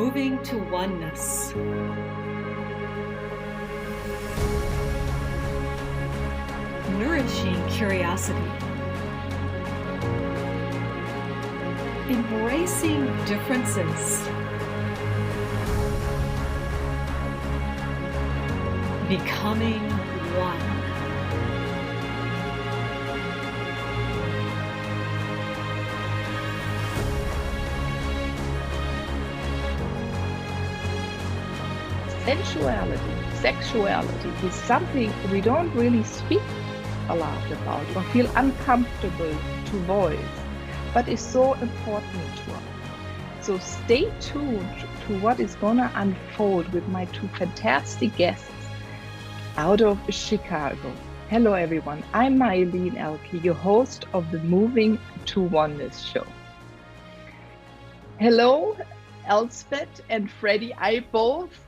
Moving to Oneness. Nourishing curiosity. Embracing differences. Becoming one. Sexuality is something we don't really speak a lot about or feel uncomfortable to voice, but is so important to us. So stay tuned to what is gonna unfold with my two fantastic guests out of Chicago. Hello everyone, I'm Mylene Elke, your host of the Moving to Oneness show. Hello, Elsbeth and Freddy. I both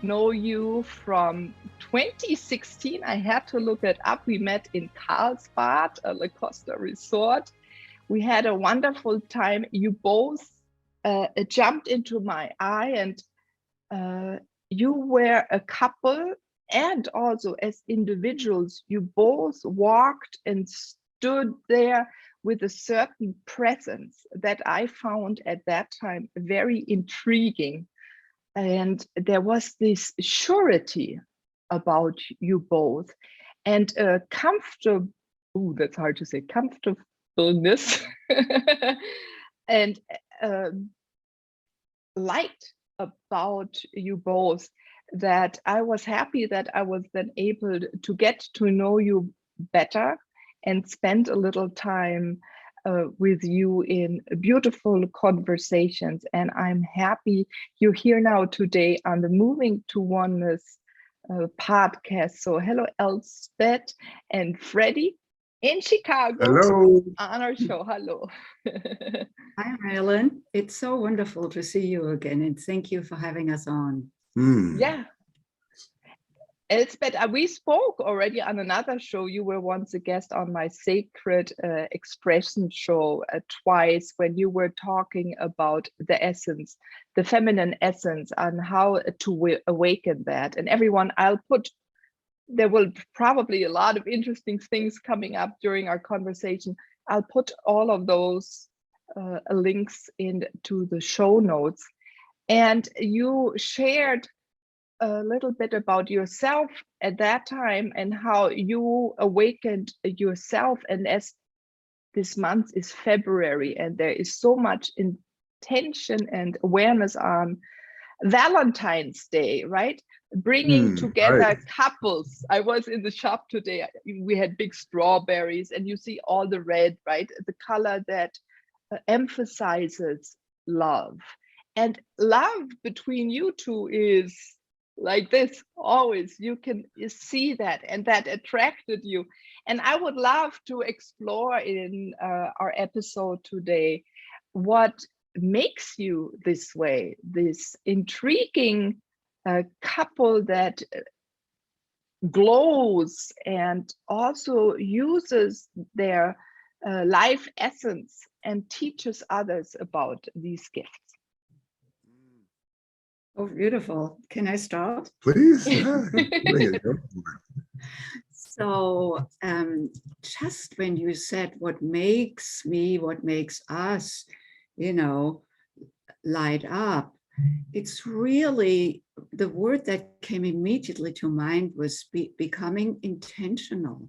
know you from 2016. I had to look it up. We met in Carlsbad, a La Costa resort. We had a wonderful time. You both jumped into my eye, and you were a couple, and also as individuals, you both walked and stood there with a certain presence that I found at that time very intriguing. And there was this surety about you both, and comfortable, that's hard to say, comfortableness, and light about you both, that I was happy that I was then able to get to know you better and spend a little time with you in beautiful conversations. And I'm happy you're here now today on the Moving to Oneness podcast. So hello, Elsbeth and Freddy in Chicago. Hello. On our show. Hello. Hi, Marilyn. It's so wonderful to see you again, and thank you for having us on. Yeah. Elsbeth, we spoke already on another show. You were once a guest on my Sacred Expression show twice, when you were talking about the essence, the feminine essence, and how to awaken that. And everyone, there will probably a lot of interesting things coming up during our conversation. I'll put all of those links into the show notes. And you shared a little bit about yourself at that time and how you awakened yourself. And as this month is February, and there is so much intention and awareness on Valentine's Day, right? Bringing together couples. I was in the shop today. We had big strawberries, and you see all the red, right? The color that emphasizes love. And love between you two is like this always. You can see that, and that attracted you. And I would love to explore in our episode today what makes you this way, this intriguing couple that glows and also uses their life essence and teaches others about these gifts. Oh, beautiful. Can I start? Please. So just when you said what makes us, light up, it's really, the word that came immediately to mind was becoming intentional.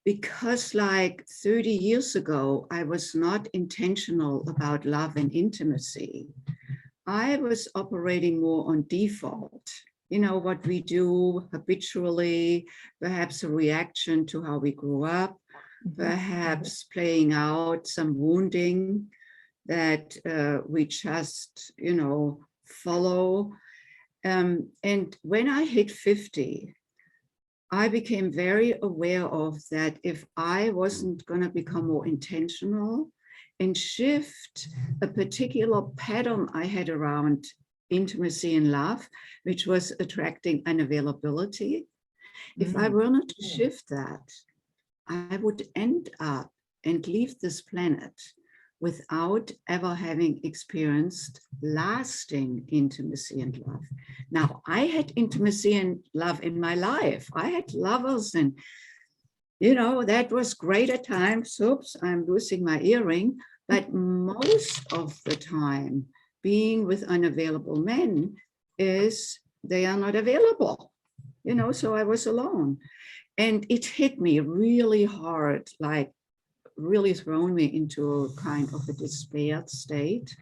Because like 30 years ago, I was not intentional about love and intimacy. I was operating more on default, what we do habitually, perhaps a reaction to how we grew up, perhaps playing out some wounding that we just, follow. And when I hit 50, I became very aware of that if I wasn't going to become more intentional and shift a particular pattern I had around intimacy and love, which was attracting unavailability. If I were not to shift that, I would end up and leave this planet without ever having experienced lasting intimacy and love. Now, I had intimacy and love in my life. I had lovers, and, you know, that was great at times. Oops, I'm losing my earring. But most of the time, being with unavailable men is they are not available, you know, so I was alone. And it hit me really hard, like really thrown me into a kind of a despaired state.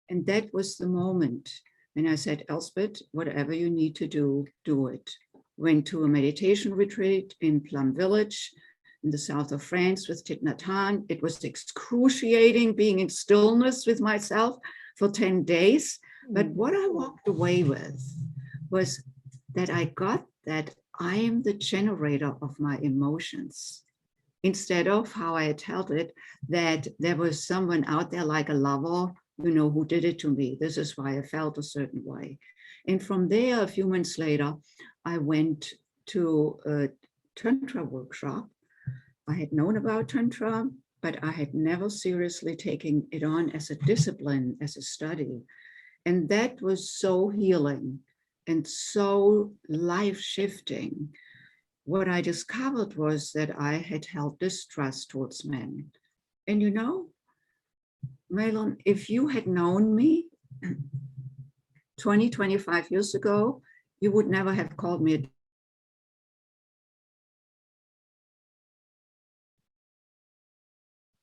And that was the moment when I said, Elsbeth, whatever you need to do, do it. Went to a meditation retreat in Plum Village in the south of France with Thich Nhat Hanh. It was excruciating being in stillness with myself for 10 days. But what I walked away with was that I got that I am the generator of my emotions, instead of how I had held it, that there was someone out there like a lover, you know, who did it to me. This is why I felt a certain way. And from there, a few months later, I went to a Tantra workshop. I had known about Tantra, but I had never seriously taken it on as a discipline, as a study. And that was so healing and so life-shifting. What I discovered was that I had held distrust towards men. And you know, Malon, if you had known me 20, 25 years ago, you would never have called me a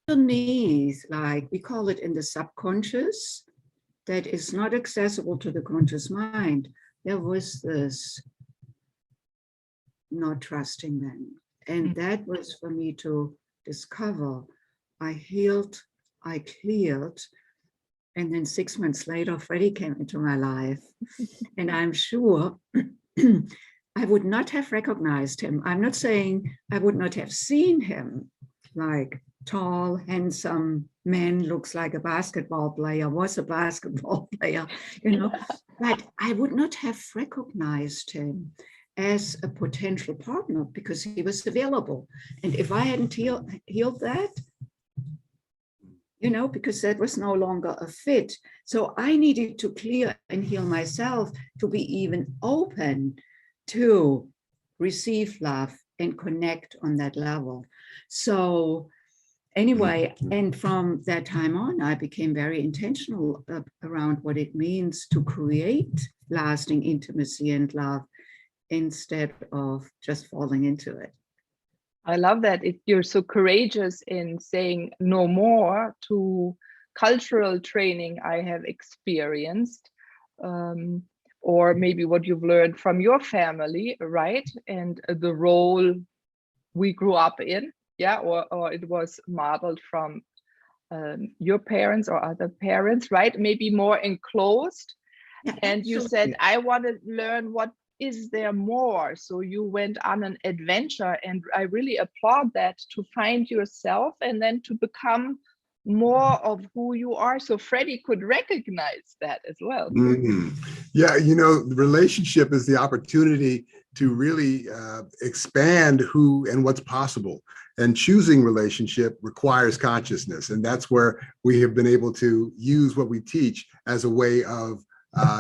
underneath, like we call it in the subconscious, that is not accessible to the conscious mind. There was this not trusting men. And that was for me to discover. I healed, I cleared. And then 6 months later, Freddy came into my life. And I'm sure I would not have recognized him. I'm not saying I would not have seen him, like tall, handsome man, looks like a basketball player, was a basketball player, you know, but I would not have recognized him as a potential partner because he was available. And if I hadn't healed that, you know, because that was no longer a fit. So I needed to clear and heal myself to be even open to receive love and connect on that level. So anyway, and from that time on, I became very intentional around what it means to create lasting intimacy and love instead of just falling into it. I love that you're so courageous in saying no more to cultural training I have experienced, or maybe what you've learned from your family, right? And the role we grew up in, yeah, or it was modeled from your parents or other parents, right? Maybe more enclosed. Yeah, and you said, I want to learn what is there more. So you went on an adventure, and I really applaud that, to find yourself and then to become more of who you are. So Freddy could recognize that as well. Mm-hmm. Yeah, you know, the relationship is the opportunity to really expand who and what's possible. And choosing relationship requires consciousness. And that's where we have been able to use what we teach as a way of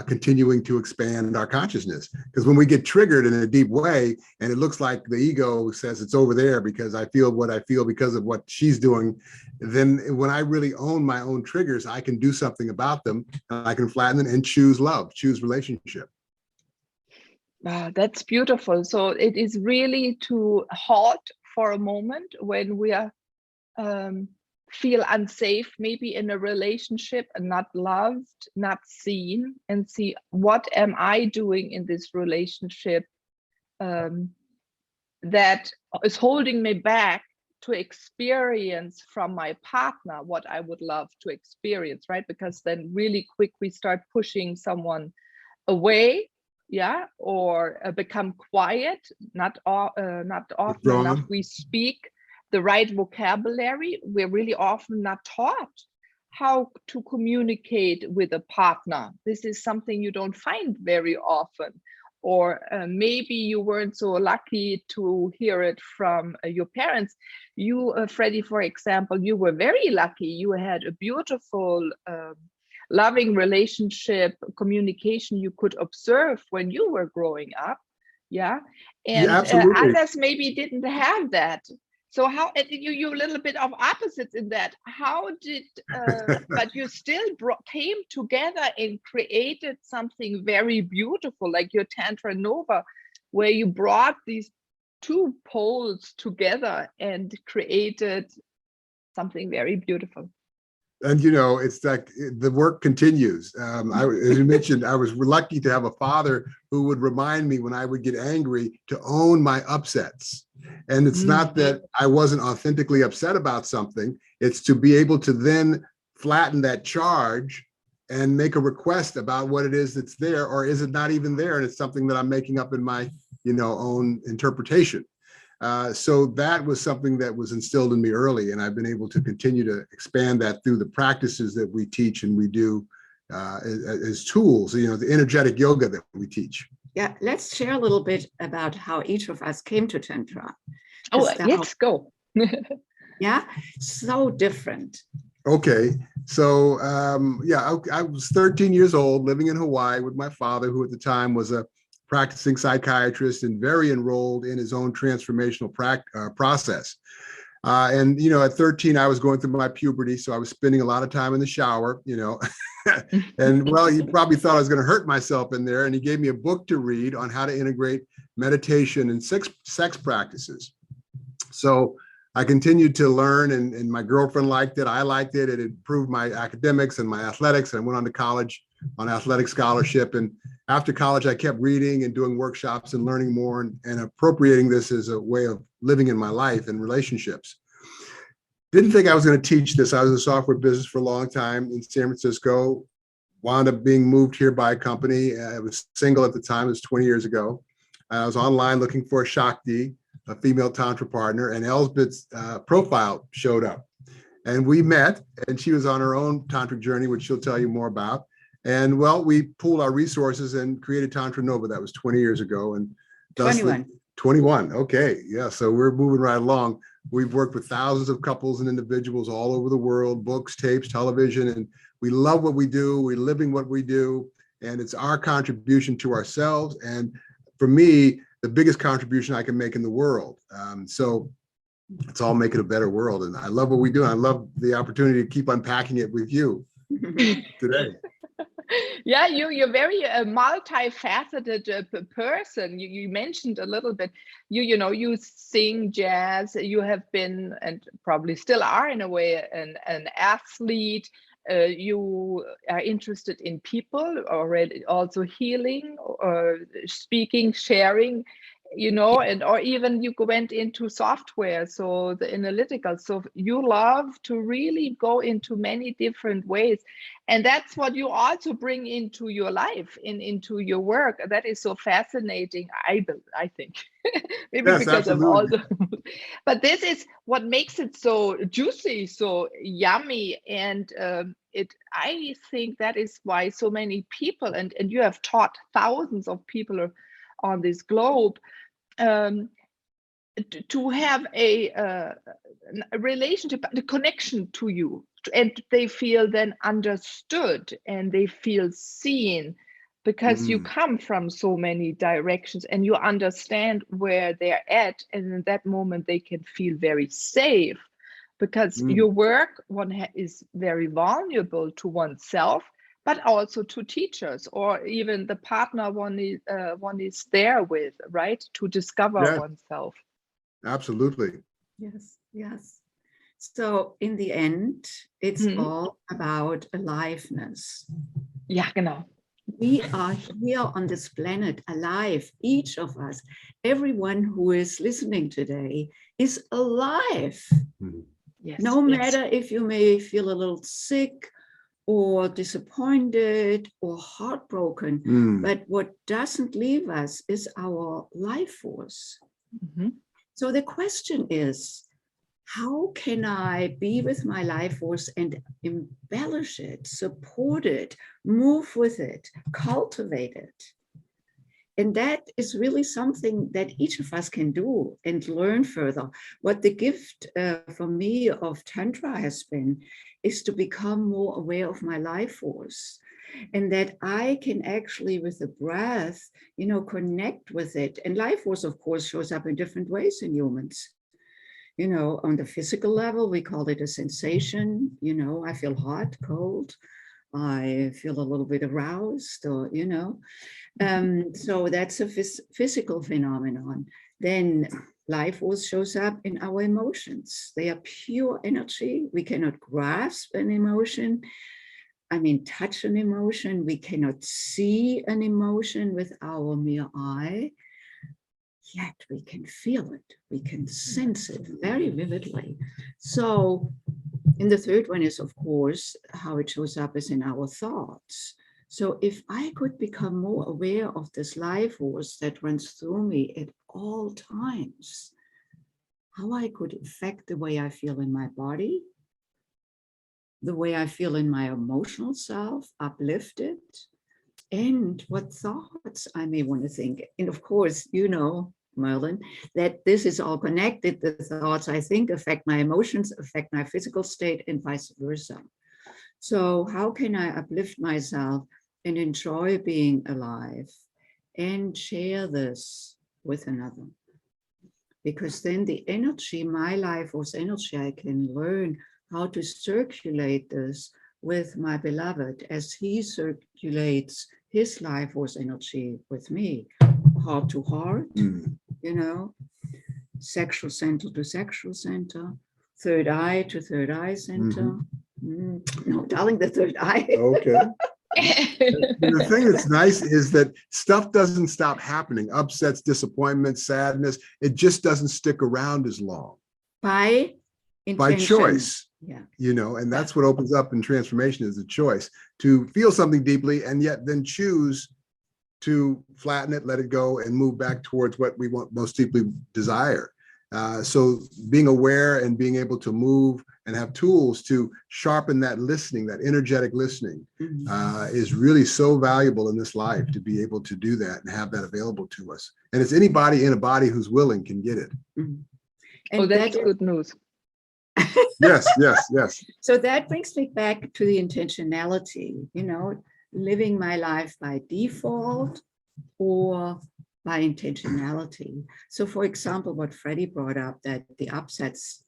continuing to expand our consciousness. Because when we get triggered in a deep way, and it looks like the ego says it's over there because I feel what I feel because of what she's doing, then when I really own my own triggers, I can do something about them. I can flatten them and choose love, choose relationship. Wow, that's beautiful. So it is really to halt for a moment when we are feel unsafe, maybe in a relationship, and not loved, not seen, and see, what am I doing in this relationship that is holding me back to experience from my partner what I would love to experience, right? Because then really quick we start pushing someone away, yeah, or become quiet, not often enough we speak the right vocabulary. We're really often not taught how to communicate with a partner. This is something you don't find very often. or maybe you weren't so lucky to hear it from your parents. You, Freddy, for example, you were very lucky. You had a beautiful, loving relationship, communication you could observe when you were growing up. Yeah. And absolutely. others maybe didn't have that. So how you a little bit of opposites in that? How did but you still came together and created something very beautiful, like your Tantra Nova, where you brought these two poles together and created something very beautiful. And it's like the work continues. As you mentioned, I was lucky to have a father who would remind me when I would get angry to own my upsets. And it's not that I wasn't authentically upset about something, it's to be able to then flatten that charge and make a request about what it is that's there, or is it not even there? And it's something that I'm making up in my, own interpretation. So that was something that was instilled in me early, and I've been able to continue to expand that through the practices that we teach and we do as tools, the energetic yoga that we teach. Yeah, let's share a little bit about how each of us came to Tantra. Oh, let's go. Yeah, so different. Okay, so I was 13 years old, living in Hawaii with my father, who at the time was a practicing psychiatrist and very enrolled in his own transformational process. And, at 13, I was going through my puberty, so I was spending a lot of time in the shower, and well, he probably thought I was going to hurt myself in there. And he gave me a book to read on how to integrate meditation and sex practices. So I continued to learn, and my girlfriend liked it. I liked it. It improved my academics and my athletics. I went on to college on athletic scholarship. And after college, I kept reading and doing workshops and learning more and appropriating this as a way of living in my life and relationships. Didn't think I was going to teach this. I was in software business for a long time in San Francisco, wound up being moved here by a company. I was single at the time, it was 20 years ago. I was online looking for a Shakti, a female Tantra partner, and Elsbeth's profile showed up. And we met, and she was on her own Tantric journey, which she'll tell you more about. And well, we pooled our resources and created Tantra Nova. That was 20 years ago. And 21. Okay. Yeah. So we're moving right along. We've worked with thousands of couples and individuals all over the world, books, tapes, television, and we love what we do. We're living what we do. And it's our contribution to ourselves. And for me, the biggest contribution I can make in the world. So it's all making a better world. And I love what we do. And I love the opportunity to keep unpacking it with you today. Yeah, you're very multifaceted person. You mentioned a little bit, you sing jazz, you have been, and probably still are in a way, an athlete. You are interested in people, already also healing, or speaking, sharing, and or even you went into software, so the analytical. So you love to really go into many different ways, and that's what you also bring into your life, into your work. That is so fascinating. I think maybe yes, because absolutely. Of all the but this is what makes it so juicy, so yummy, and I think that is why so many people, and you have taught thousands of people on this globe, to have a relationship, the connection to you, and they feel then understood and they feel seen, because you come from so many directions and you understand where they're at, and in that moment they can feel very safe, because your work is very vulnerable to oneself, but also to teachers, or even the partner one is there with, right? To discover oneself. Absolutely. Yes. So in the end, it's all about aliveness. Yeah, genau. We are here on this planet alive, each of us. Everyone who is listening today is alive. Yes, no matter if you may feel a little sick, or disappointed, or heartbroken. But what doesn't leave us is our life force. So the question is, how can I be with my life force and embellish it, support it, move with it, cultivate it? And that is really something that each of us can do and learn further. What the gift for me of Tantra has been is to become more aware of my life force, and that I can actually, with the breath, connect with it. And life force, of course, shows up in different ways in humans. On the physical level, we call it a sensation. I feel hot, cold. I feel a little bit aroused, or, so that's a physical phenomenon. Then life force shows up in our emotions. They are pure energy. We cannot grasp an emotion. Touch an emotion. We cannot see an emotion with our mere eye. Yet we can feel it. We can sense it very vividly. So, and the third one is, of course, how it shows up is in our thoughts. So if I could become more aware of this life force that runs through me at all times, how I could affect the way I feel in my body, the way I feel in my emotional self, uplifted, and what thoughts I may want to think. And of course, Merlin, that this is all connected. The thoughts I think affect my emotions, affect my physical state, and vice versa. So how can I uplift myself and enjoy being alive and share this with another? Because then the energy, my life force energy, I can learn how to circulate this with my beloved as he circulates his life force energy with me, heart to heart, sexual center to sexual center, third eye to third eye center. No, darling, the third eye. Okay. The thing that's nice is that stuff doesn't stop happening. Upsets, disappointments, sadness. It just doesn't stick around as long. By choice. Yeah. And that's what opens up in transformation, is a choice to feel something deeply and yet then choose to flatten it, let it go, and move back towards what we want most deeply desire. So being aware and being able to move and have tools to sharpen that listening, that energetic listening, is really so valuable in this life, to be able to do that and have that available to us. And it's anybody in a body who's willing can get it. And that's good news. Yes. So that brings me back to the intentionality, living my life by default or by intentionality. So for example, what Freddy brought up, that the upsets,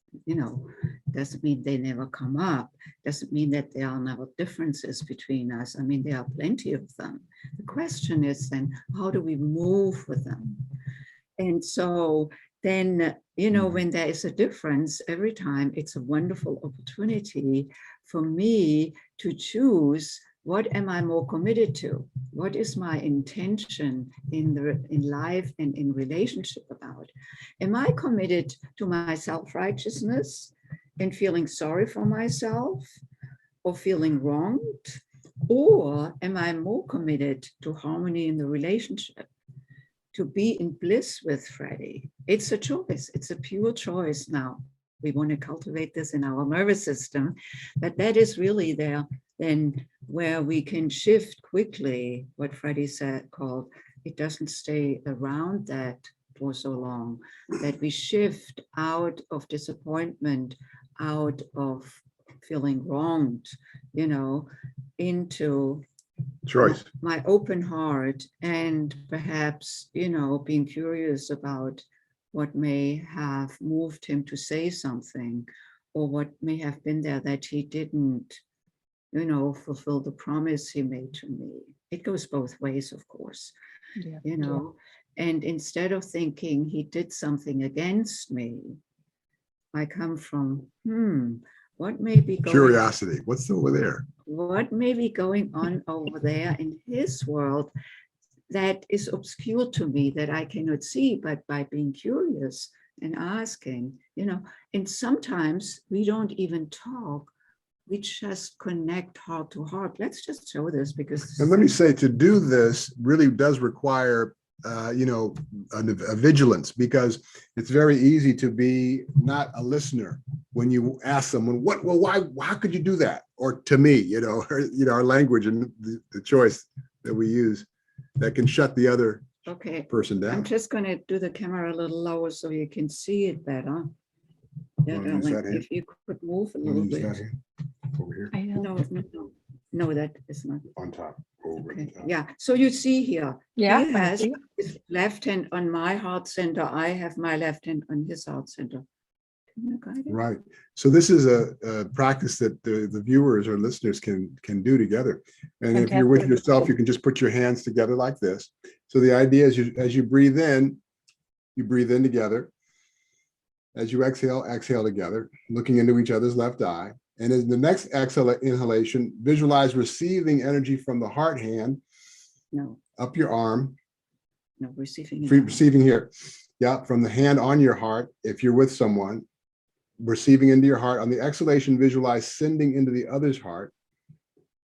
doesn't mean they never come up, doesn't mean that there are never differences between us. There are plenty of them. The question is then, how do we move with them? And so then, when there is a difference, every time it's a wonderful opportunity for me to choose, what am I more committed to? What is my intention in life and in relationship about? Am I committed to my self-righteousness and feeling sorry for myself or feeling wronged? Or am I more committed to harmony in the relationship, to be in bliss with Freddy? It's a choice. It's a pure choice. Now, we want to cultivate this in our nervous system, but that is really there then where we can shift quickly, what Freddy called, it doesn't stay around that for so long, that we shift out of disappointment, out of feeling wronged, into Choice. My open heart, and perhaps, being curious about what may have moved him to say something, or what may have been there that he didn't, fulfill the promise he made to me. It goes both ways, of course, and instead of thinking he did something against me, I come from, what may be going Curiosity. What's over there? What may be going on over there in his world that is obscure to me, that I cannot see, but by being curious and asking, and sometimes we don't even talk. We just connect heart to heart. Let's just show this, because. And let me say, to do this really does require, a vigilance, because it's very easy to be not a listener when you ask someone, why, how could you do that? Or to me, our language and the choice that we use that can shut the other Okay. person I'm down. just going to do the camera a little lower so you can see it better. Yeah, Wanna use darling, that hand? if you could move a Wanna little use that bit. hand? Over here, I know. No, that is not. on top, over Okay. the top. Yeah. So you see here, Yeah, he I has see. his left hand on my heart center. I have my left hand on his heart center. Can you guide it? Right. So this is a practice that the viewers or listeners can do together. And if you're with Fantastic. yourself, you can just put your hands together like this. So the idea is as you breathe in together. As you exhale, exhale together, looking into each other's left eye. And in the next inhalation, visualize receiving energy from the heart hand No, up your arm, no, receiving it. receiving here. Yeah, from the hand on your heart, if you're with someone, receiving into your heart. On the exhalation, visualize sending into the other's heart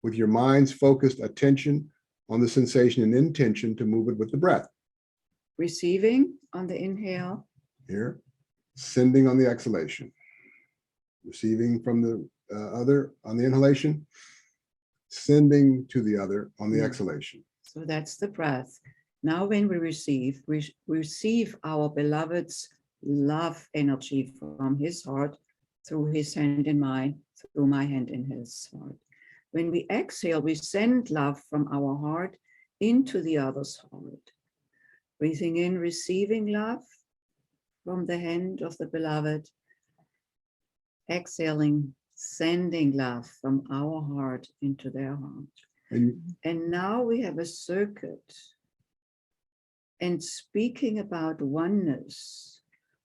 with your mind's focused attention on the sensation and intention to move it with the breath. Receiving on the inhale. Here, sending on the exhalation. Receiving from the other on the inhalation, sending to the other on the exhalation. So that's the breath. Now when we receive our beloved's love energy from his heart through his hand in mine, through my hand in his heart. When we exhale, we send love from our heart into the other's heart. Breathing in, receiving love from the hand of the beloved. Exhaling, sending love from our heart into their heart. And now we have a circuit. And speaking about oneness,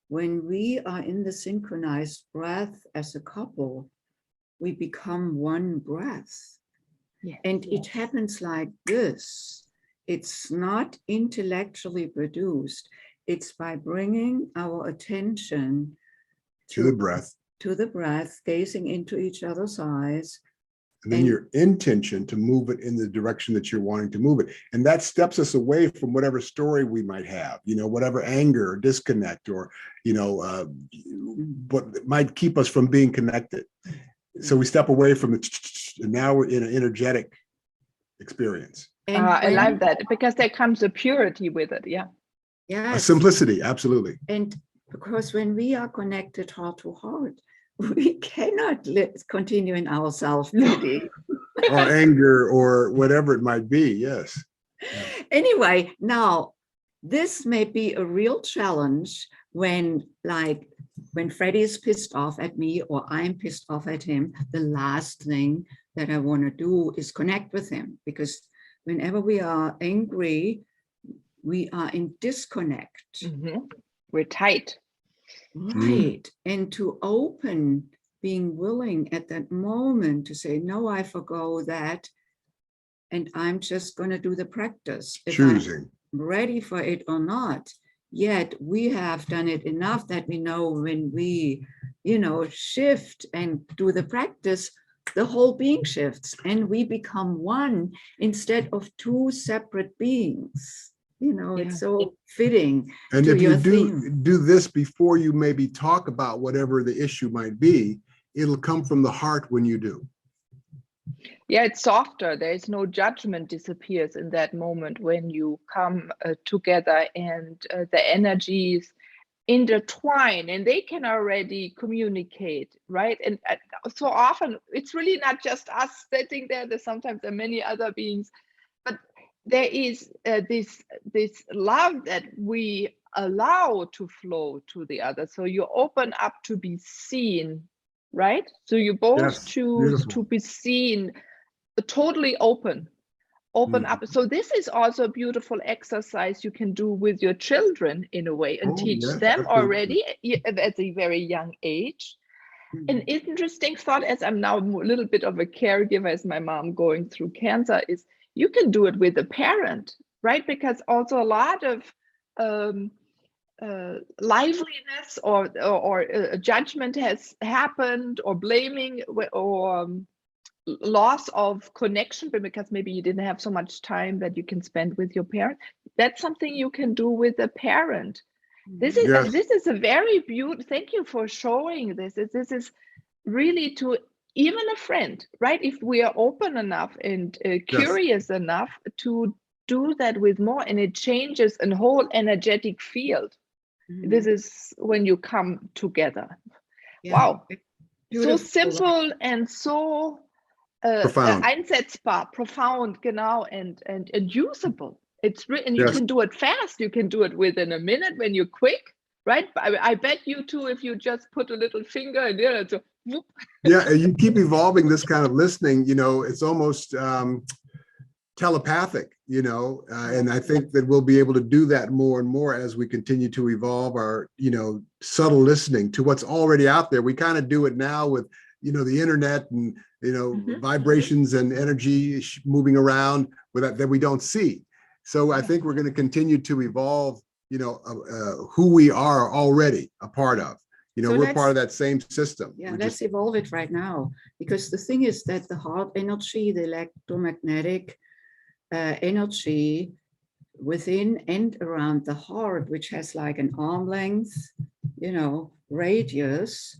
when we are in the synchronized breath as a couple, we become one breath. Yes. And it happens like this. It's not intellectually produced. It's by bringing our attention To the breath. to the breath, gazing into each other's eyes. And then your intention to move it in the direction that you're wanting to move it. And that steps us away from whatever story we might have, whatever anger or disconnect or, what might keep us from being connected. So we step away from it, and now we're in an energetic experience. And I when- like that because there comes a purity with it. Yeah. A Yes. simplicity, absolutely. And because when we are connected heart to heart, we cannot continue in our self-pity. Or anger or whatever it might be, yes. Anyway, now this may be a real challenge when Freddy is pissed off at me or I'm pissed off at him. The last thing that I want to do is connect with him, because whenever we are angry, we are in disconnect. Mhm. We're tight. Right. And to open, being willing at that moment to say, no, I forgo that. And I'm just going to do the practice. If Choosing. I'm ready for it or not. Yet we have done it enough that we know when we, shift and do the practice, the whole being shifts and we become one instead of two separate beings. It's so fitting. And to if you your theme. do this before you maybe talk about whatever the issue might be, it'll come from the heart when you do. Yeah, it's softer. There is no judgment disappears in that moment when you come together and the energies intertwine and they can already communicate, right? And so often it's really not just us sitting there. There's sometimes there are many other beings, but there is this love that we allow to flow to the other. So you open up to be seen, right? So you both Yes, choose beautiful. to be seen, totally open up. So this is also a beautiful exercise you can do with your children in a way and Oh, teach yes, them absolutely. already at a very young age. An interesting thought, as I'm now a little bit of a caregiver as my mom going through cancer, is you can do it with a parent, right? Because also a lot of liveliness or judgment has happened, or blaming or loss of connection, but because maybe you didn't have so much time that you can spend with your parent. That's something you can do with a parent. This is a very beautiful, thank you for showing this. This is really to even a friend, right? If we are open enough and curious enough to do that with more, and it changes a whole energetic field. This is when you come together. Yeah. Wow. Beautiful. So simple and so Profound. einsetzbar, profound, genau, and usable. It's and you can do it fast. You can do it within a minute when you're quick, right? I bet you too, if you just put a little finger in there, so whoop. Yeah, and you keep evolving this kind of listening, you know, it's almost telepathic, you know, and I think that we'll be able to do that more and more as we continue to evolve our, you know, subtle listening to what's already out there. We kind of do it now with, you know, the internet and, you know, vibrations and energy moving around with that we don't see. So I think we're going to continue to evolve, you know, who we are already a part of. You know, so we're part of that same system. Yeah, let's evolve it right now, because the thing is that the heart energy, the electromagnetic energy within and around the heart, which has like an arm length, you know, radius,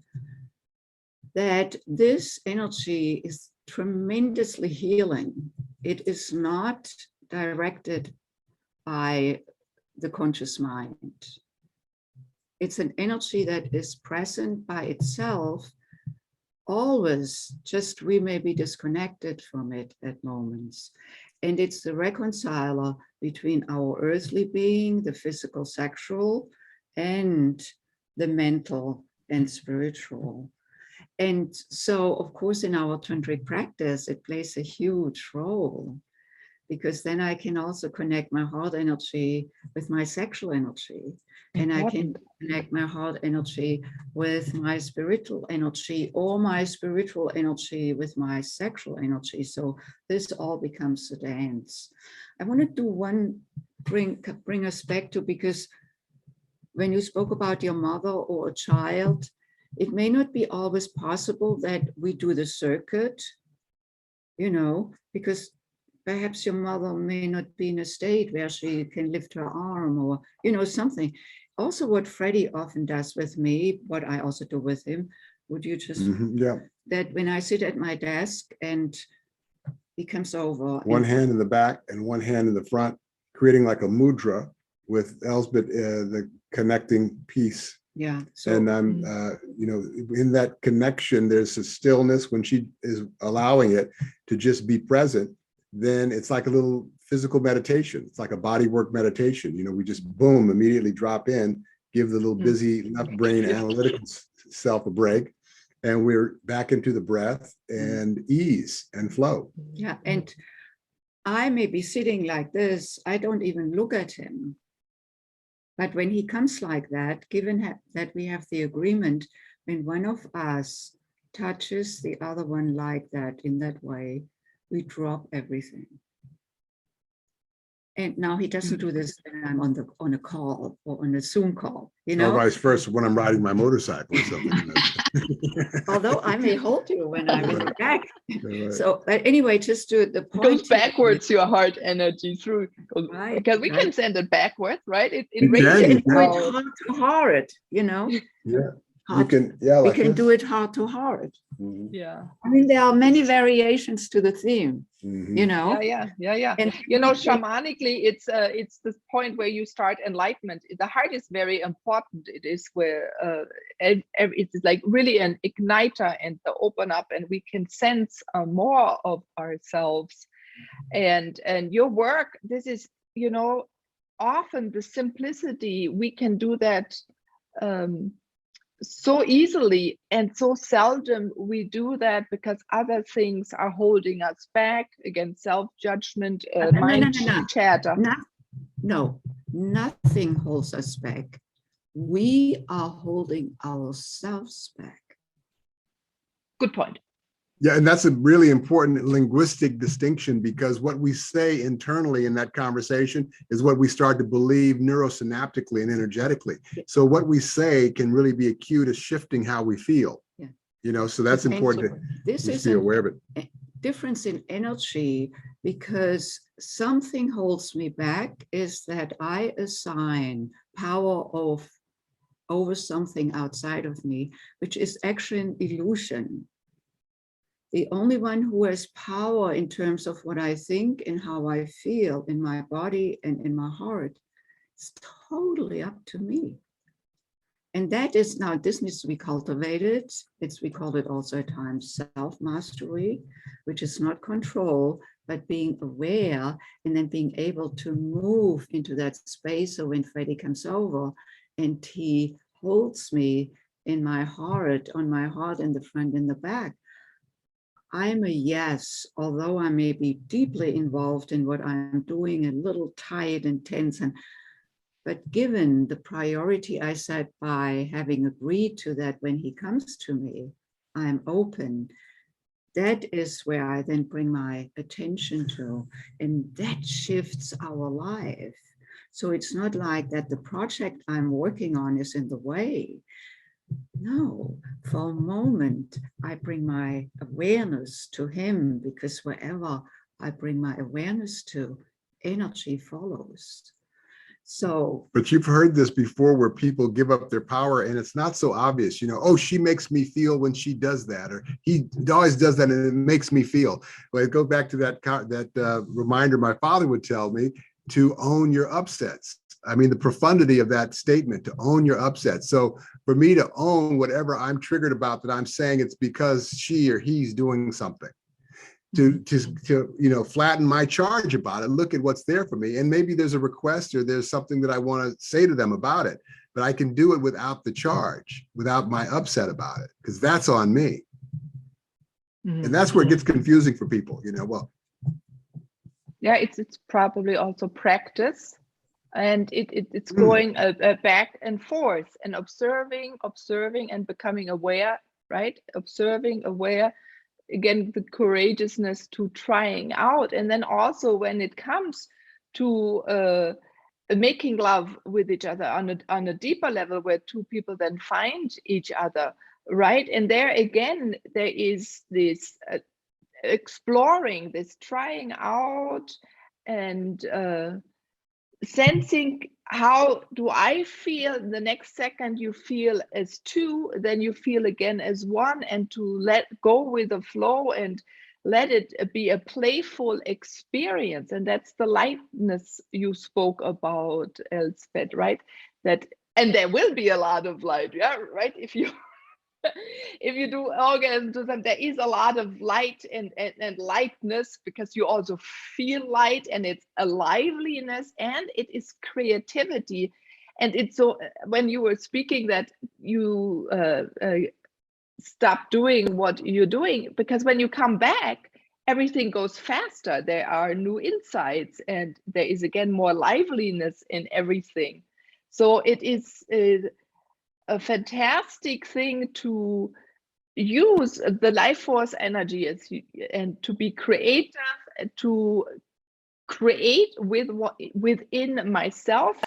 that this energy is tremendously healing. It is not directed by the conscious mind. It's an energy that is present by itself, always, just we may be disconnected from it at moments. And it's the reconciler between our earthly being, the physical, sexual, and the mental and spiritual. And so, of course, in our tantric practice, it plays a huge role, because then I can also connect my heart energy with my sexual energy. And I can connect my heart energy with my spiritual energy, or my spiritual energy with my sexual energy. So this all becomes a dance. I want to do one, bring us back to, because when you spoke about your mother or a child, it may not be always possible that we do the circuit, you know, because perhaps your mother may not be in a state where she can lift her arm, or, you know, something. Also, what Freddy often does with me, what I also do with him, would you just, that when I sit at my desk and he comes over. One hand in the back and one hand in the front, creating like a mudra with Elsbeth, the connecting piece. Yeah. So, and I'm, you know, in that connection, there's a stillness when she is allowing it to just be present. Then it's like a little physical meditation. It's like a body work meditation. You know, we just boom, immediately drop in, give the little busy left brain analytical self a break, and we're back into the breath and ease and flow. Yeah, and I may be sitting like this, I don't even look at him. But when he comes like that, given that we have the agreement, when one of us touches the other one like that, in that way, we drop everything. And now he doesn't do this when I'm on a call or on a Zoom call, you know. Or vice versa when I'm riding my motorcycle or something. Although I may hold you when I'm in the back. Right. So, but anyway, just to the point. It goes backwards, your heart energy through, Right, because we can send it backwards, right? It You radiates can. Heart to heart, you know. Yeah, Heart, you can. Yeah, we like can this. do it heart to heart. Yeah. I mean, there are many variations to the theme, you know. Yeah. And You know, shamanically, it's this point where you start enlightenment. The heart is very important. It is where it's like really an igniter and the open up, and we can sense more of ourselves. And your work, this is, you know, often the simplicity, we can do that so easily, and so seldom we do that because other things are holding us back, again, self-judgment, mind chatter. No, nothing holds us back. We are holding ourselves back. Good point. Yeah, and that's a really important linguistic distinction, because what we say internally in that conversation is what we start to believe neurosynaptically and energetically. So what we say can really be a cue to shifting how we feel. Yeah. You know, so that's important to be aware of it. Difference in energy, because something holds me back is that I assign power over something outside of me, which is actually an illusion. The only one who has power in terms of what I think and how I feel in my body and in my heart, it's totally up to me. And that is now, this needs to be cultivated. We call it also at times self-mastery, which is not control, but being aware and then being able to move into that space. So when Freddy comes over and he holds me in my heart, on my heart in the front and the back, I'm a yes, although I may be deeply involved in what I'm doing, a little tight and tense, but given the priority I set by having agreed to that when he comes to me, I'm open. That is where I then bring my attention to, and that shifts our life. So it's not like that the project I'm working on is in the way. No, for a moment, I bring my awareness to him, because wherever I bring my awareness to, energy follows. So, but you've heard this before where people give up their power and it's not so obvious, you know, oh, she makes me feel when she does that, or he always does that and it makes me feel. Well, go back to that reminder my father would tell me to own your upsets. I mean, the profundity of that statement, to own your upsets. So for me to own whatever I'm triggered about, that I'm saying it's because she or he's doing something. To you know, flatten my charge about it, look at what's there for me, and maybe there's a request or there's something that I want to say to them about it, but I can do it without the charge, without my upset about it, because that's on me. And that's where it gets confusing for people, you know. Well, yeah, it's probably also practice, and it's going back and forth and observing and becoming aware, right? Observing, aware. Again, the courageousness to trying out. And then also when it comes to making love with each other on a deeper level, where two people then find each other, right? And there again, there is this exploring, this trying out, and sensing, how do I feel? The next second you feel as two, then you feel again as one, and to let go with the flow and let it be a playful experience. And that's the lightness you spoke about, Elsbeth, right? That, and there will be a lot of light, yeah, right? If you do orgasms, there is a lot of light and lightness, because you also feel light, and it's a liveliness, and it is creativity. And it's so, when you were speaking that you stop doing what you're doing, because when you come back, everything goes faster. There are new insights, and there is again more liveliness in everything. So it is a fantastic thing to use the life force energy and to be creative, to create with what within myself,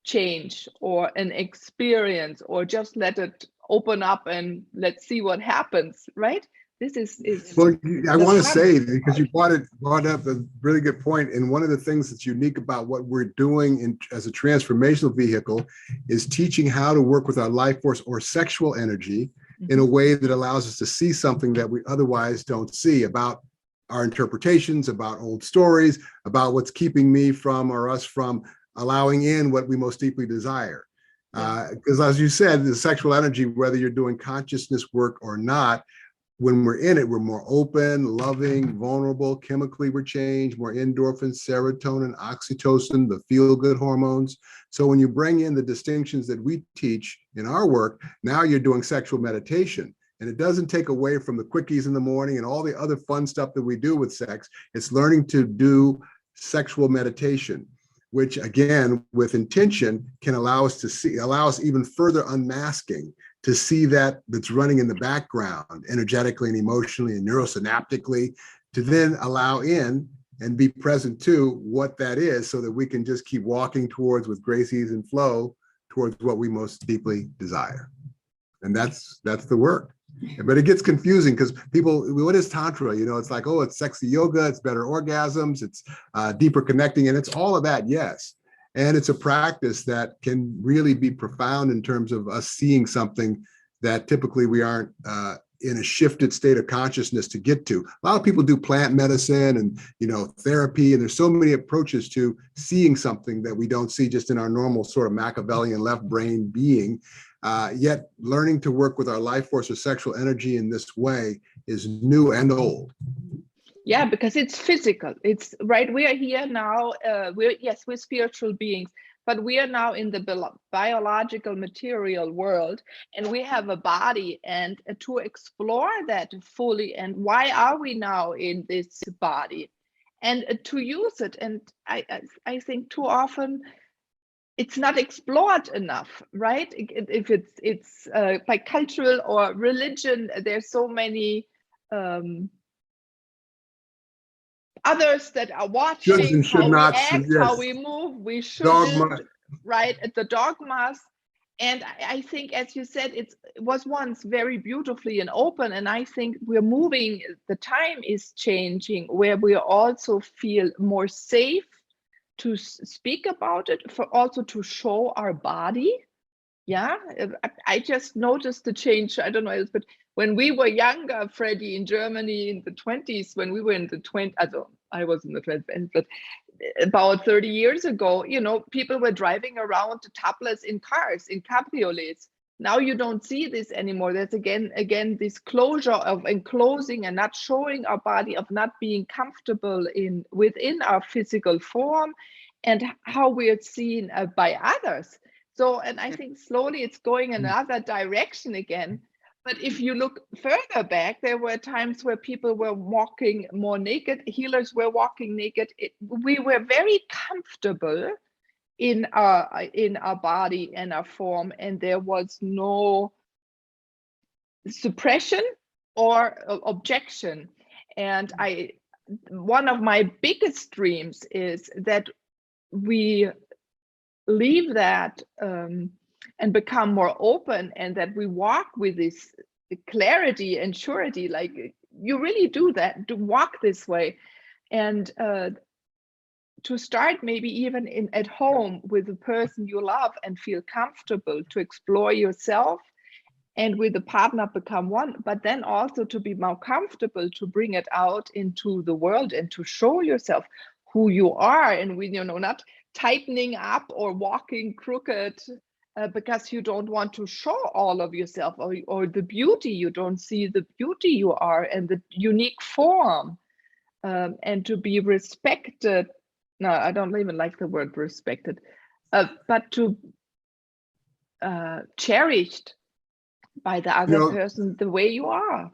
change or an experience, or just let it open up and let's see what happens, right? This is well, I want to say, because you brought up a really good point, and one of the things that's unique about what we're doing as a transformational vehicle is teaching how to work with our life force or sexual energy in a way that allows us to see something that we otherwise don't see, about our interpretations, about old stories, about what's keeping me from, or us from, allowing in what we most deeply desire. Because as you said, the sexual energy, whether you're doing consciousness work or not, when we're in it, we're more open, loving, vulnerable. Chemically, we're changed, more endorphins, serotonin, oxytocin, the feel-good hormones. So when you bring in the distinctions that we teach in our work, now you're doing sexual meditation. And it doesn't take away from the quickies in the morning and all the other fun stuff that we do with sex. It's learning to do sexual meditation, which again, with intention, can allow us to see, allow us even further unmasking, to see that's running in the background, energetically and emotionally and neurosynaptically, to then allow in and be present to what that is, so that we can just keep walking towards, with grace, ease, and flow, towards what we most deeply desire. And that's the work. But it gets confusing, because people, what is Tantra? You know, it's like, oh, it's sexy yoga, it's better orgasms, it's deeper connecting, and it's all of that, yes. And it's a practice that can really be profound in terms of us seeing something that typically we aren't in a shifted state of consciousness to get to. A lot of people do plant medicine and, therapy, and there's so many approaches to seeing something that we don't see just in our normal sort of Machiavellian left brain being. Yet learning to work with our life force or sexual energy in this way is new and old. Yeah, because it's physical. It's right. We are here now. We're spiritual beings, but we are now in the biological material world, and we have a body, and to explore that fully, and why are we now in this body, and to use it. And I think too often it's not explored enough, right? If it's by cultural or religion, there's so many others that are watching how we act, how we move, we shouldn't, right? At the dogmas. And I think, as you said, it was once very beautifully and open. And I think we're moving, the time is changing, where we also feel more safe to speak about it, for also to show our body. Yeah, I just noticed the change. I don't know, but when we were younger, Freddy, in Germany in the 20s, when we were in the 20s, I was in the 20s, but about 30 years ago, people were driving around topless in cars, in cabriolets. Now you don't see this anymore. There's again this closure of enclosing and not showing our body, of not being comfortable within our physical form, and how we are seen by others. So, and I think slowly it's going another direction again. But if you look further back, there were times where people were walking more naked, healers were walking naked. We were very comfortable in our body and our form, and there was no suppression or objection. And one of my biggest dreams is that we leave that and become more open, and that we walk with this clarity and surety, like you really do that, to walk this way, and to start maybe even at home with the person you love and feel comfortable to explore yourself, and with the partner become one, but then also to be more comfortable to bring it out into the world and to show yourself who you are, and we not tightening up or walking crooked because you don't want to show all of yourself, or the beauty. You don't see the beauty you are and the unique form, and to be respected. No, I don't even like the word respected, but to cherished by the other person the way you are.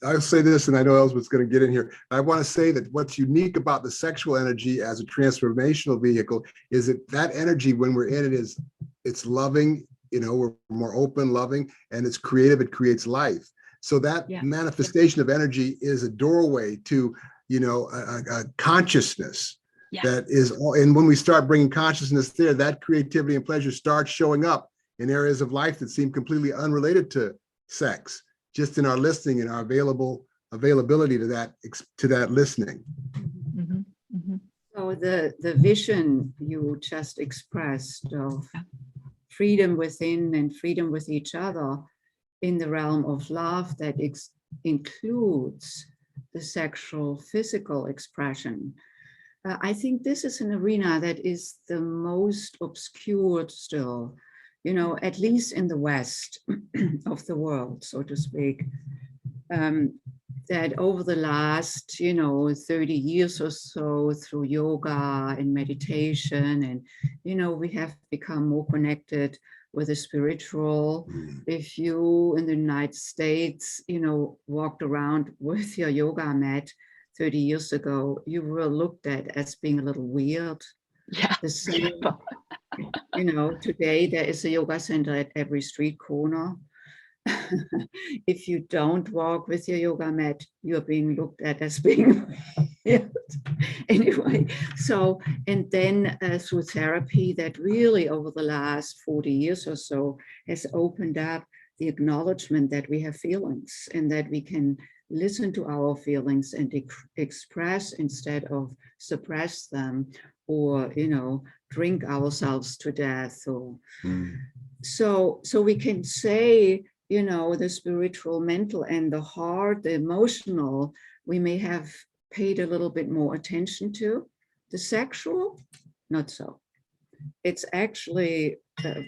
I'll say this, and I know Elsbeth's going to get in here. I want to say that what's unique about the sexual energy as a transformational vehicle is that energy, when we're in it, it's loving, we're more open, loving, and it's creative, it creates life. So that manifestation of energy is a doorway to, a consciousness that is, and when we start bringing consciousness there, that creativity and pleasure starts showing up in areas of life that seem completely unrelated to sex, just in our listening and our availability to that listening. Mm-hmm. Mm-hmm. So the vision you just expressed of freedom within and freedom with each other in the realm of love that includes the sexual physical expression. I think this is an arena that is the most obscured still, at least in the West of the world, so to speak, that over the last, 30 years or so, through yoga and meditation, and, we have become more connected with the spiritual. If you in the United States, walked around with your yoga mat 30 years ago, you were looked at as being a little weird. Yeah. The same, today there is a yoga center at every street corner. If you don't walk with your yoga mat, you're being looked at as being weird. Anyway, so, and then through therapy, that really over the last 40 years or so has opened up the acknowledgement that we have feelings, and that we can listen to our feelings and express instead of suppress them, or drink ourselves to death, or so we can say, you know, the spiritual, mental, and the heart, the emotional, we may have paid a little bit more attention to. The sexual, not so. It's actually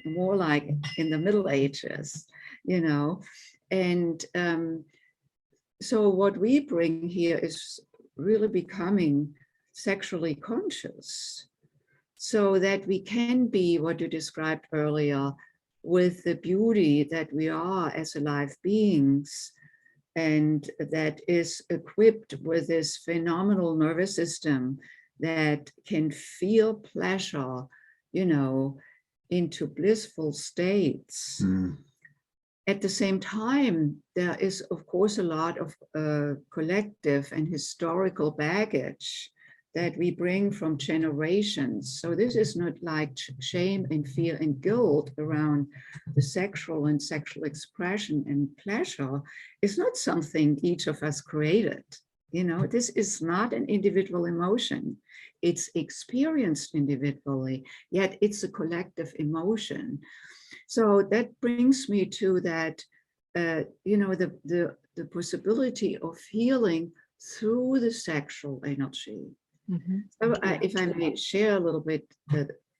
more like in the Middle Ages, you know. And so what we bring here is really becoming sexually conscious, so that we can be what you described earlier, with the beauty that we are as alive beings, and that is equipped with this phenomenal nervous system that can feel pleasure, you know, into blissful states. Mm. At the same time, there is, of course, a lot of collective and historical baggage that we bring from generations. So this is not like shame and fear and guilt around the sexual and sexual expression and pleasure. It's not something each of us created. You know, this is not an individual emotion. It's experienced individually, yet it's a collective emotion. So that brings me to that, you know, the possibility of healing through the sexual energy. Mm-hmm. So if I may share a little bit,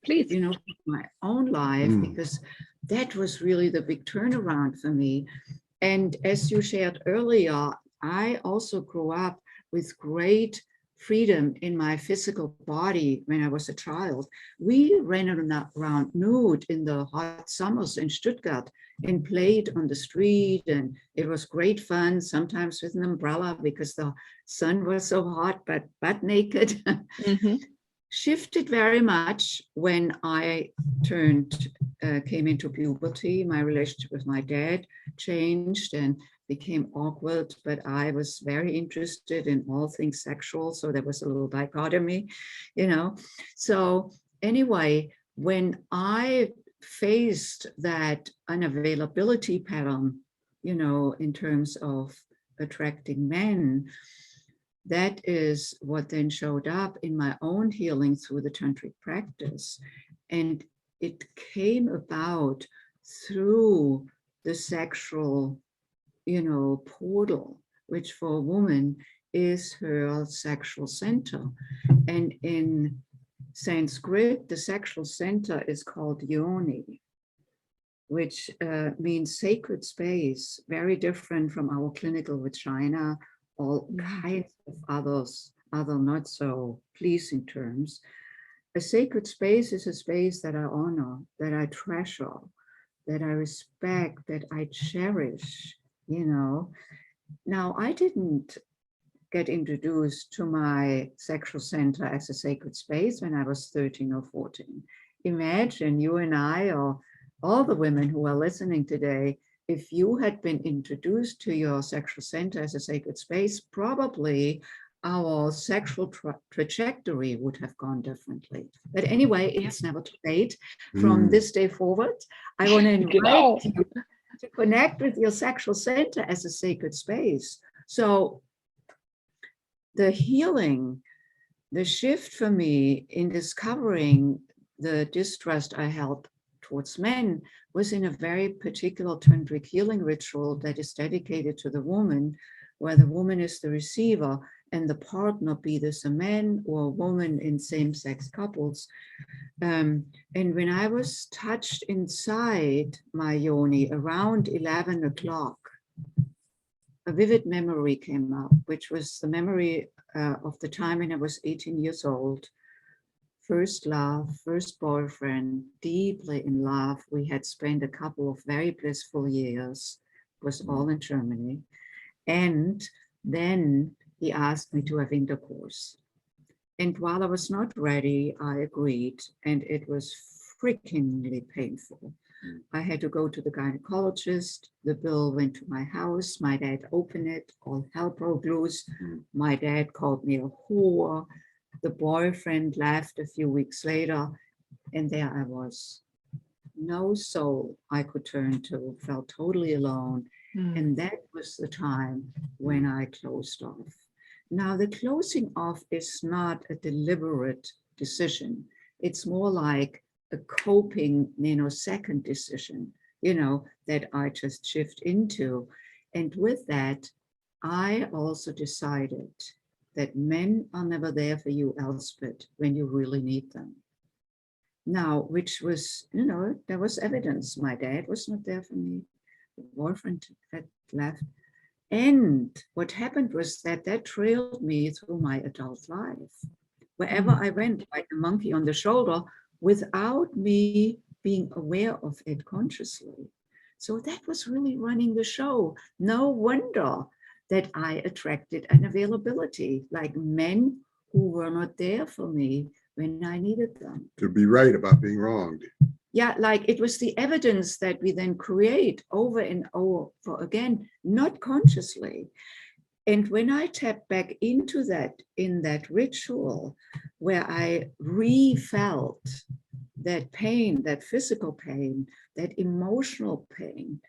Please, you know, my own life, because that was really the big turnaround for me. And as you shared earlier, I also grew up with great freedom in my physical body when I was a child. We ran around nude in the hot summers in Stuttgart and played on the street, and it was great fun, sometimes with an umbrella because the sun was so hot, but butt naked. mm-hmm. Shifted very much when I came into puberty. My relationship with my dad changed and became awkward, but I was very interested in all things sexual. So there was a little dichotomy, you know. So anyway, when I faced that unavailability pattern, you know, in terms of attracting men, that is what then showed up in my own healing through the tantric practice. And it came about through the sexual, you know, portal, which for a woman is her sexual center. And in Sanskrit, the sexual center is called Yoni, which means sacred space, very different from our clinical vagina, all kinds of other not so pleasing terms. A sacred space is a space that I honor, that I treasure, that I respect, that I cherish, you know. Now, I didn't get introduced to my sexual center as a sacred space when I was 13 or 14. Imagine you and I, or all the women who are listening today, if you had been introduced to your sexual center as a sacred space, probably our sexual trajectory would have gone differently. But anyway, it's never too late. From this day forward, I want to invite you to connect with your sexual center as a sacred space. So the healing, the shift for me in discovering the distrust I held towards men was in a very particular tantric healing ritual that is dedicated to the woman, where the woman is the receiver and the partner, be this a man or a woman in same-sex couples. And when I was touched inside my yoni around 11 o'clock, a vivid memory came up, which was the memory of the time when I was 18 years old. First love, first boyfriend, deeply in love. We had spent a couple of very blissful years. It was all in Germany. And then he asked me to have intercourse. And while I was not ready, I agreed. And it was freakingly painful. I had to go to the gynecologist. The bill went to my house. My dad opened it. All hell broke loose. My dad called me a whore. The boyfriend left a few weeks later, and there I was. No soul I could turn to, felt totally alone. And that was the time when I closed off. Now, the closing off is not a deliberate decision. It's more like a coping nanosecond decision that I just shift into. And with that, I also decided that men are never there for you, Elsbeth, when you really need them. Now, which was, there was evidence. My dad was not there for me. The boyfriend had left. And what happened was that trailed me through my adult life. Wherever I went, like a monkey on the shoulder, without me being aware of it consciously. So that was really running the show. No wonder that I attracted an availability, like men who were not there for me when I needed them. To be right about being wronged. Yeah, like it was the evidence that we then create over and over again, not consciously. And when I tap back into that, in that ritual, where I re-felt that pain, that physical pain, that emotional pain,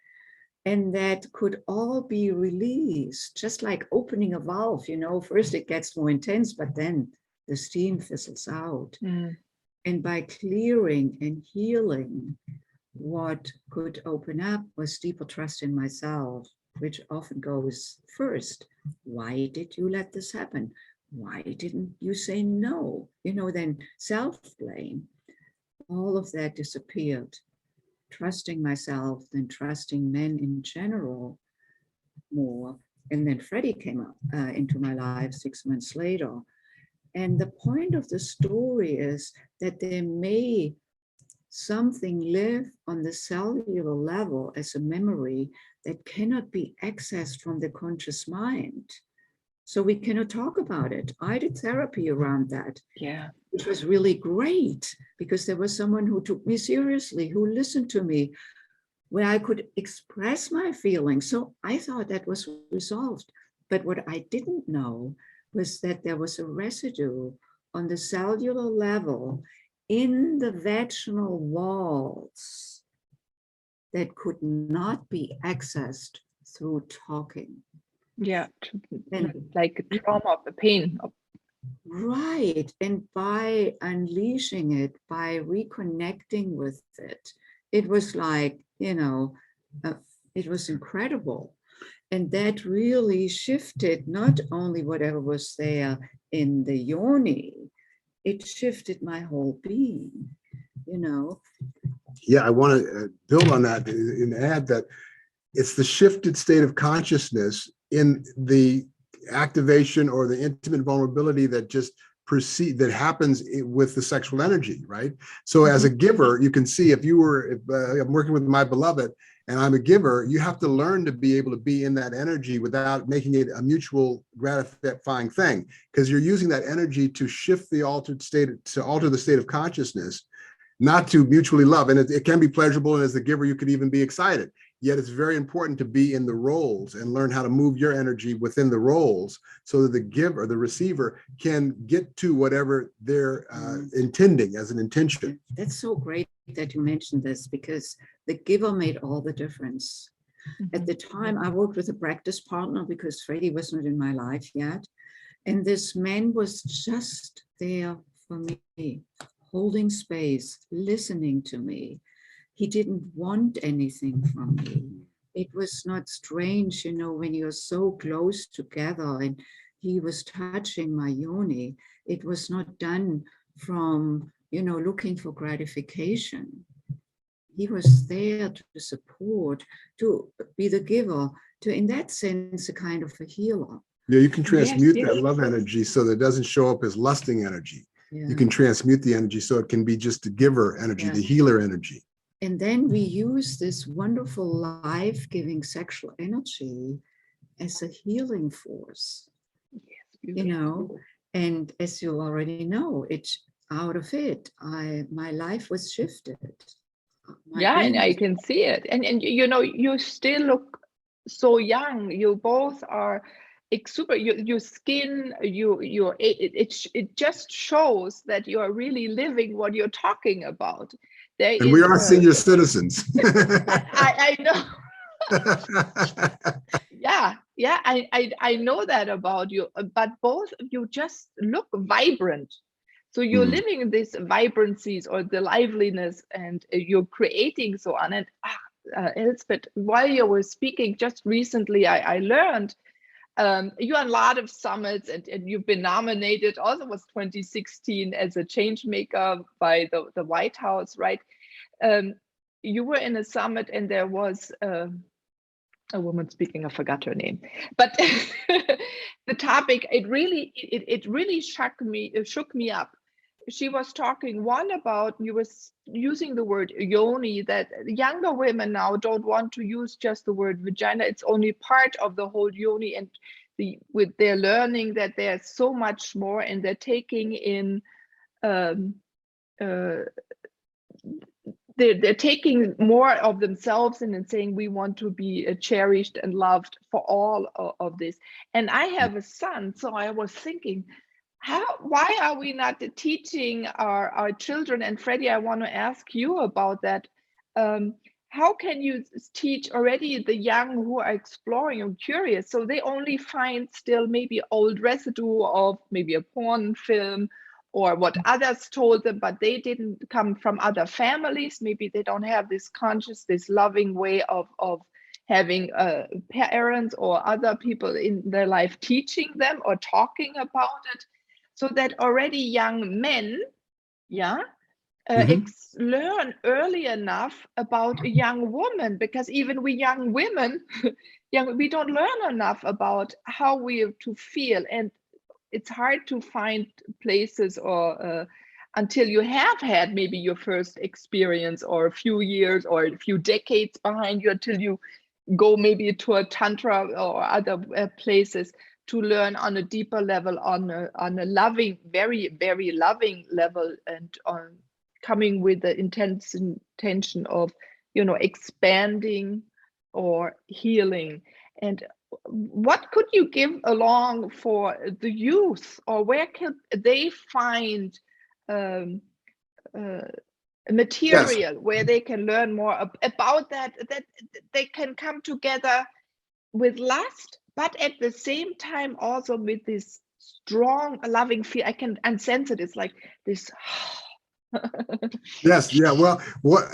and that could all be released, just like opening a valve, first it gets more intense, but then the steam fizzles out. And by clearing and healing, what could open up was deeper trust in myself, which often goes first. Why did you let this happen? Why didn't you say no? Then self-blame. All of that disappeared. Trusting myself, then trusting men in general more. And then Freddy came up into my life 6 months later. And the point of the story is that there may something live on the cellular level as a memory that cannot be accessed from the conscious mind. So we cannot talk about it. I did therapy around that. Yeah. Which was really great because there was someone who took me seriously, who listened to me, where I could express my feelings. So I thought that was resolved. But what I didn't know was that there was a residue on the cellular level in the vaginal walls that could not be accessed through talking. Yeah, And like trauma, the pain. Right. And by unleashing it, by reconnecting with it, it was like, it was incredible. And that really shifted not only whatever was there in the Yoni, it shifted my whole being, Yeah, I want to build on that and add that it's the shifted state of consciousness in the activation or the intimate vulnerability that just that happens with the sexual energy, right? So as a giver, you can see if I'm working with my beloved and I'm a giver, you have to learn to be able to be in that energy without making it a mutual gratifying thing, because you're using that energy to shift the altered state, to alter the state of consciousness, not to mutually love. And it can be pleasurable, and as the giver, you could even be excited. Yet it's very important to be in the roles and learn how to move your energy within the roles so that the giver, the receiver, can get to whatever they're intending as an intention. That's so great that you mentioned this, because the giver made all the difference. At the time, I worked with a practice partner because Freddy was not in my life yet. And this man was just there for me, holding space, listening to me. He didn't want anything from me. It was not strange, when you're so close together, and he was touching my yoni. It was not done from, looking for gratification. He was there to support, to be the giver, to, in that sense, a kind of a healer. Yeah, you can transmute Yes. that love energy so that it doesn't show up as lusting energy. Yeah. You can transmute the energy so it can be just the giver energy, the healer energy. And then we use this wonderful life-giving sexual energy as a healing force, and as you already know, it's out of it. My life was shifted. And I can see it. And you still look so young. You both are super, your skin, it just shows that you are really living what you're talking about. And we are senior citizens. I know. I know that about you, but both of you just look vibrant. So you're living these vibrancies or the liveliness, and you're creating so on. And Elsbeth, while you were speaking just recently, I learned you're on a lot of summits, and you've been nominated, also was 2016, as a change maker by the White House, right? You were in a summit and there was a woman speaking, I forgot her name, but the topic, it really shook me up. She was talking about, you was using the word Yoni, that younger women now don't want to use just the word vagina. It's only part of the whole Yoni, and they're learning that there's so much more, and they're taking in they're taking more of themselves and saying, we want to be cherished and loved for all of this. And I have a son, so I was thinking, why are we not teaching our children? And Freddy, I want to ask you about that. How can you teach already the young who are exploring and curious, so they only find still maybe old residue of maybe a porn film or what others told them, but they didn't come from other families. Maybe they don't have this conscious, this loving way of having parents or other people in their life teaching them or talking about it, so that already young men, learn early enough about a young woman, because even we young women, we don't learn enough about how we have to feel, and it's hard to find places or until you have had maybe your first experience, or a few years or a few decades behind you, until you go maybe to a tantra or other places to learn on a deeper level, on a loving, very, very loving level, and on coming with the intention of, expanding or healing. And what could you give along for the youth, or where can they find material where they can learn more about that they can come together with lust, but at the same time also with this strong loving feel? I can sense it. It's like this. Yes, yeah. Well,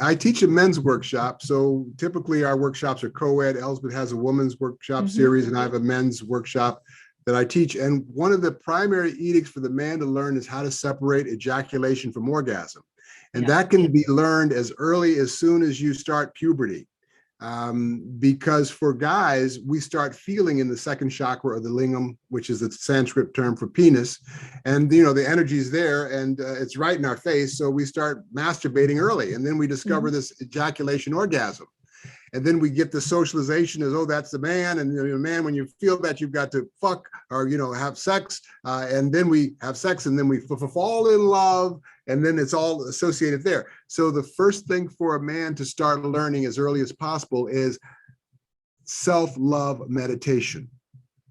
I teach a men's workshop, so typically our workshops are co-ed. Elsbeth has a women's workshop series, and I have a men's workshop that I teach. And one of the primary edicts for the man to learn is how to separate ejaculation from orgasm. And that can be learned as early as soon as you start puberty. Because for guys, we start feeling in the second chakra of the lingam, which is the Sanskrit term for penis. And, the energy is there, and it's right in our face. So we start masturbating early, and then we discover this ejaculation orgasm. And then we get the socialization as, oh, that's the man. And man, when you feel that, you've got to fuck or, have sex. And then we have sex, and then we fall in love. And then it's all associated there. So the first thing for a man to start learning as early as possible is self-love meditation.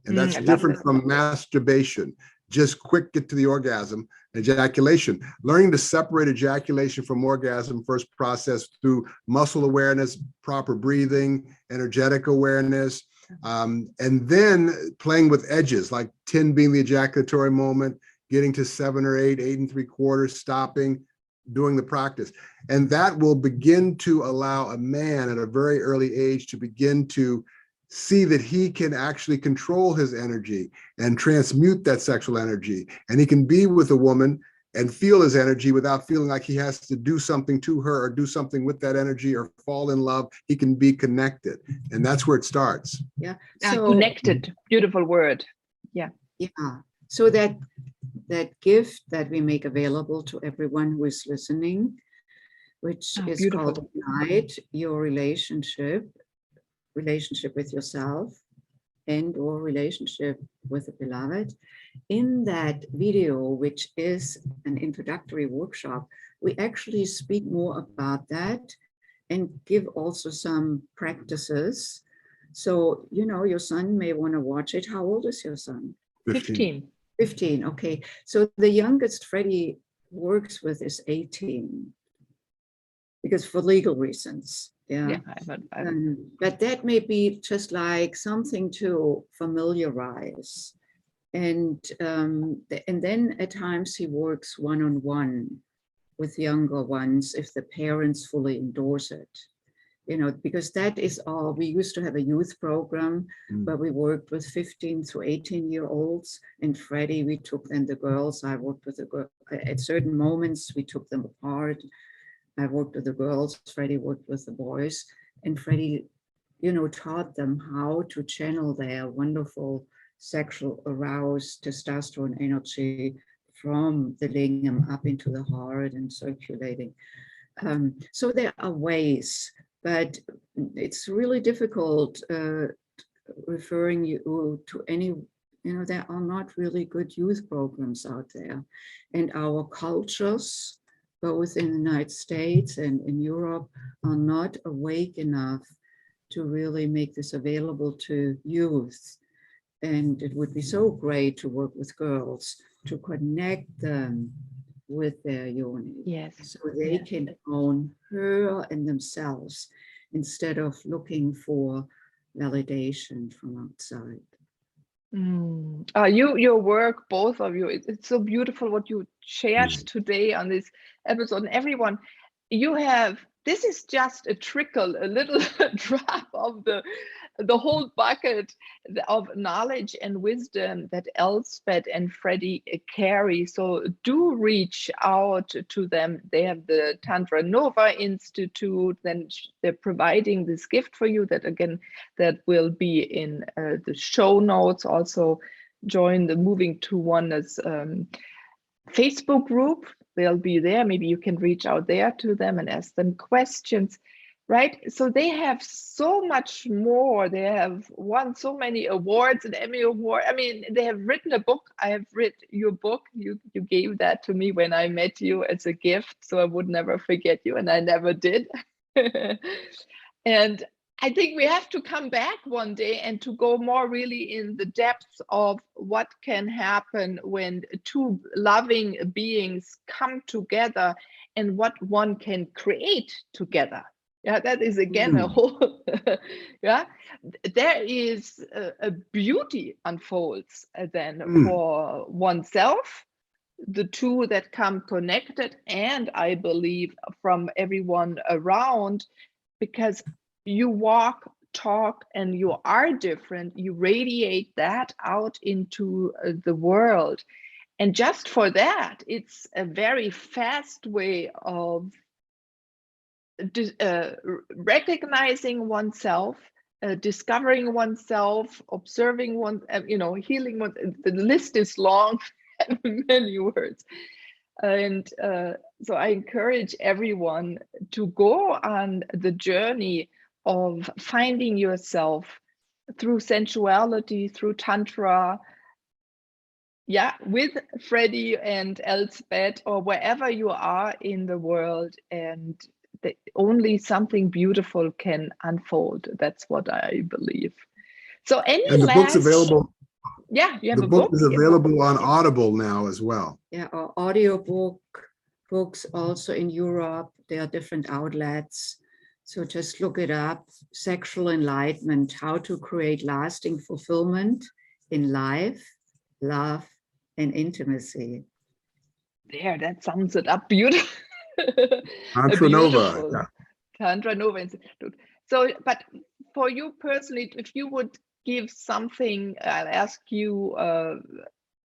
And that's different from masturbation. Just quick get to the orgasm. Ejaculation, learning to separate ejaculation from orgasm, first process through muscle awareness, proper breathing, energetic awareness, and then playing with edges, like 10 being the ejaculatory moment, getting to 7 or 8, 8 3/4, stopping, doing the practice. And that will begin to allow a man at a very early age to begin to see that he can actually control his energy and transmute that sexual energy. And he can be with a woman and feel his energy without feeling like he has to do something to her or do something with that energy or fall in love. He can be connected. And that's where it starts. Yeah. So connected, beautiful word. Yeah. Yeah. So that gift that we make available to everyone who is listening, which is beautiful. called Ignite Your Relationship with yourself and or relationship with the beloved. In that video, which is an introductory workshop, we actually speak more about that and give also some practices. So, your son may want to watch it. How old is your son? 15. 15, okay. So the youngest Freddy works with is 18, because for legal reasons. Yeah, but that may be just like something to familiarize, and then at times he works one-on-one with younger ones if the parents fully endorse it, you know, because that is all. We used to have a youth program where we worked with 15 to 18-year-olds. And Freddy, we took then the girls. I worked with the girls. At certain moments, we took them apart. I worked with the girls. Freddy worked with the boys. And Freddy, you know, taught them how to channel their wonderful sexual aroused testosterone energy from the lingam up into the heart and circulating. So there are ways, but it's really difficult referring you to any, you know, there are not really good youth programs out there. And our cultures, both in the United States and in Europe, are not awake enough to really make this available to youth. And it would be so great to work with girls to connect them with their yoni. Yes. So they can own her and themselves instead of looking for validation from outside. Your work, both of you, it's so beautiful what you shared today on this episode. And everyone, you have, this is just a trickle, a little drop of the whole bucket of knowledge and wisdom that Elsbeth and Freddy carry. So do reach out to them. They have the Tantra Nova Institute. Then they're providing this gift for you that, again, that will be in the show notes. Also join the Moving to Oneness Facebook group. They'll be there. Maybe you can reach out there to them and ask them questions. Right, so they have so much more. They have won so many awards, an Emmy Award. I mean, they have written a book. I have read your book. You gave that to me when I met you as a gift, so I would never forget you, and I never did. And I think we have to come back one day and to go more really in the depths of what can happen when two loving beings come together and what one can create together. Yeah, that is again a whole, yeah, there is a beauty unfolds then for oneself, the two that come connected, and I believe from everyone around, because you walk, talk, and you are different, you radiate that out into the world. And just for that, it's a very fast way of recognizing oneself, discovering oneself, observing one, healing one. The list is long, many words. And so I encourage everyone to go on the journey of finding yourself through sensuality, through Tantra, with Freddy and Elsbeth, or wherever you are in the world, and only something beautiful can unfold. That's what I believe. So and the book's available. Yeah, you have the book is available on Audible now as well. Yeah, or audiobook books also in Europe. There are different outlets. So just look it up. Sexual Enlightenment, How to Create Lasting Fulfillment in Life, Love, and Intimacy. There, that sums it up beautiful. Tantra Nova. Yeah. Tantra Nova Institute. So, but for you personally, if you would give something, I'll ask you,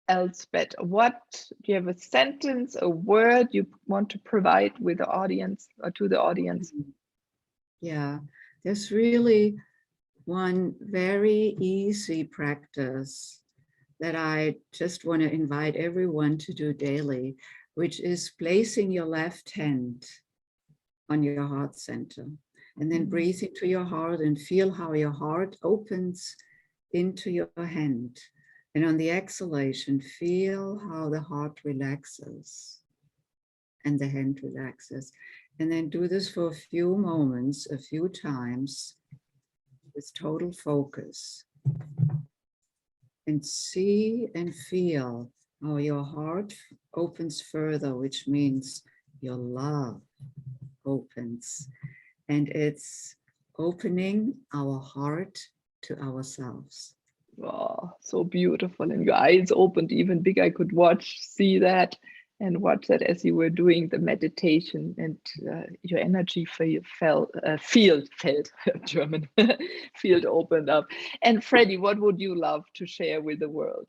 Elsbeth, what do you have, a sentence, a word you want to provide with the audience or to the audience? Yeah, there's really one very easy practice that I just want to invite everyone to do daily, which is placing your left hand on your heart center and then breathe into your heart and feel how your heart opens into your hand. And on the exhalation, feel how the heart relaxes and the hand relaxes. And then do this for a few moments, a few times with total focus. And see and feel how your heart opens further, which means your love opens. And it's opening our heart to ourselves. Oh, so beautiful. And your eyes opened even big. I could see that. and watch that as you were doing the meditation, and your energy field German field opened up. And Freddy, what would you love to share with the world?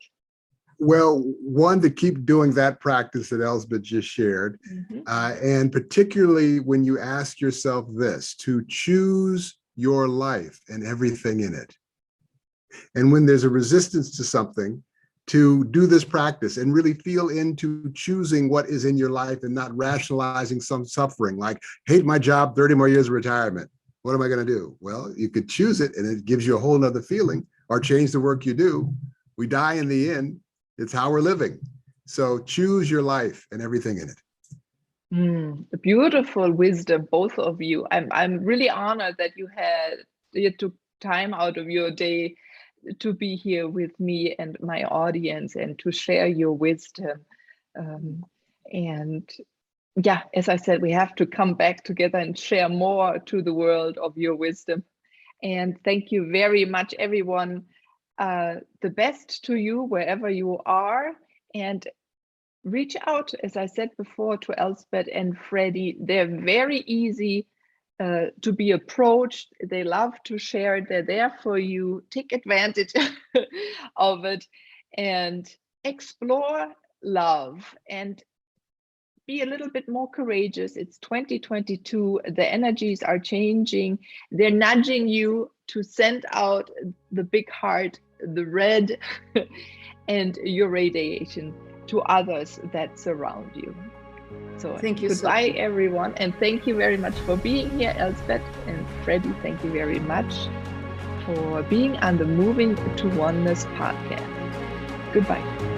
Well, one, to keep doing that practice that Elsbeth just shared, and particularly when you ask yourself this, to choose your life and everything in it. And when there's a resistance to something, to do this practice and really feel into choosing what is in your life and not rationalizing some suffering, like, hate my job, 30 more years of retirement. What am I going to do? Well, you could choose it and it gives you a whole nother feeling, or change the work you do. We die in the end. It's how we're living. So choose your life and everything in it. Beautiful wisdom, both of you. I'm really honored that you took time out of your day to be here with me and my audience and to share your wisdom. And yeah, as I said, we have to come back together and share more to the world of your wisdom. And thank you very much, everyone. The best to you wherever you are, and reach out, as I said before, to Elsbeth and Freddy. They're very easy to be approached. They love to share. They're there for you. Take advantage of it and explore love and be a little bit more courageous. It's 2022. The energies are changing. They're nudging you to send out the big heart, the red, and your radiation to others that surround you. So thank you. Goodbye, everyone. And thank you very much for being here, Elsbeth and Freddy. Thank you very much for being on the Moving to Oneness podcast. Goodbye.